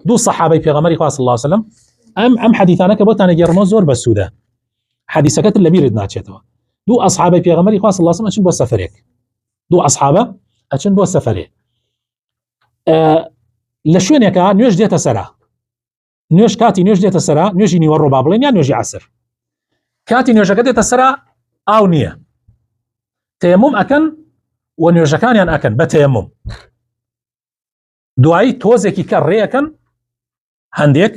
دوو سەحابەی پێغەمبەری خوا صلی الله علیه وسلم ئەم حەدیثانە کە بۆتانە گێڕمەوە زۆر بەسوودە، حەدیثەکەت لەبیرت ناچێتەوە. دوو ئەصحابەی پێغەمبەری خوا صلی الله علیه وسلم ئەچن بۆ سەفەرێک، دوو ئەصحابە ئەچن بۆ سەفەرێک، لە شوێنێکە نوێژ دێتە سەرا، نوێژ کاتی نوێژ دێتە سەرا، نوێژی نیوەڕۆ با بڵێن یان نوێژی عەسر. کاتی نوێژەکە دێتە سەرا ئاو نییە، تەیەموم ئەکەن و نوێژەکانیان ئەکەن بە تەیەموم. دوایی تۆزێکی کە ڕێەکەن هەندێک،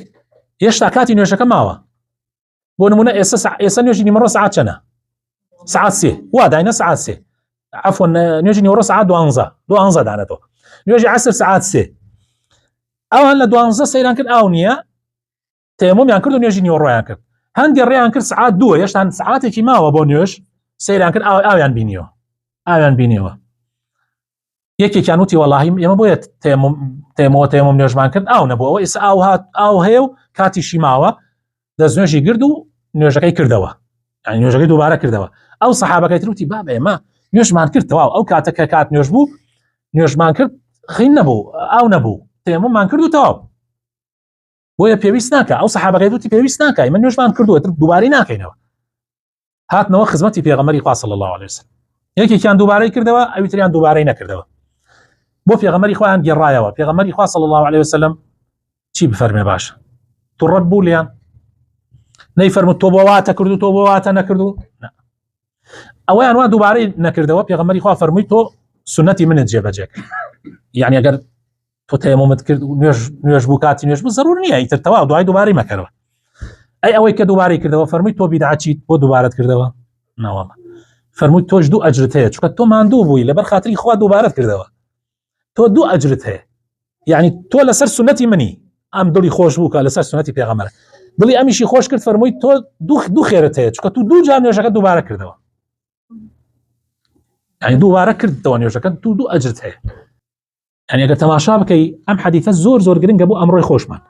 هێشتا کاتی نوێژەکە ماوە. بۆ نمونە ئێستا نوێژی نیمەڕۆ سعات چەنە؟ سعات 3 وا داینە سعات 3 عفوا نوێژی نیوەڕۆ سعات 12 دانێتەوە، نوێژی عەسر سعات 3. ئەوان لە 12 سەیران کرد ئاو نییە، تەیەمومیان کرد و نوێژی نیوەڕۆیان کرد. هەندێک ڕێیان کرد سعات 2 هێشتا سعاتێکی ماوە بۆ نوێژ، سەیران کرد ئاویان بینیەوە. یەکێکیان وتی وەڵاهی ئێمە بۆیە تەیەموم نوێژمان کرد ئاو نەبووەوە، ئێستا ئاو هەیە و کاتیشی ماوە، دەست نوێژی گرد و نوێژەکەی کردەوە، یعنی نوێژەکەی دووبارە کردەوە. ئەو سەحابەکەی تر وتی بابە ئێمە نوێژمان کرد تەواو، ئەو کاتە کە کات نوێژ بوو نوێژمان کرد خین نەبوو ئاو نەبوو، تەیەموممان کرد و تەواو، بۆیە پێویست ناکە. ئەو سەحابەکەی وتی پێویست ناکە، ئێمە نوێژمان کردووە دووبارەی ناکەینەوە. هاتنەوە خزمەتی پێغەمبەری خوا صلی الله علیه وسلم، یەکێکیان دووبارەی کردەوە، ئەوی تریان دووبارەی نەکردەوە. بۆ پێغەمبەری خوایان گێڕایەوە، پێغەمبەری خوا صلی الله علیه وسلم چی بفەرمێ باشە؟ توڕەت بوو لیان؟ نەیفەرمووت تۆ بۆ واتە کرد و تۆ بۆ واتە نەکردو؟ ئەوەیان وا دووبارەی نەکردەوە. پێغەمبەری خوا فەرمووی تۆ سنەتی منت جێبەجێ کرد، یعنی ئەگەر تۆ تەیەمومت کرد و نوێژ بوو کاتی نوێژ بوو زەرور نییە ئیتر تەواو دوای دووبارەی مەکەرەوە. ئەوەی کە دووبارەی کردەوە فەرمووی تۆ بیدعەچیت بۆ دووبارەت کردەوە؟ ناوەڵە. فەرمووی تۆش دوو ئەجرت هەیە، چونکە تۆ ماندوو بووی لەبەر خاتری خوا دووبارەت کردەوە، تۆ دوو ئەجرت هەیە، یعنی تۆ لەسەر سنەتی منی، ئەم دڵی خۆش بوو کە لەسەر سنەتی پێغەمبەر، دڵی ئەمیشی خۆش کرد، فەرمووی تۆ دوو خێرت هەیە، چونکە تو دوو جار نوێژەکە دووبارە کردەوە، یعنی دووبارە کردەوە نوێژەکە، تو دوو ئەجرت هەیە. یعنی ئەگەر تەماشا بکەی ئەم حەدیثە زۆر گرنگە بۆ ئەمڕۆی خۆشمان.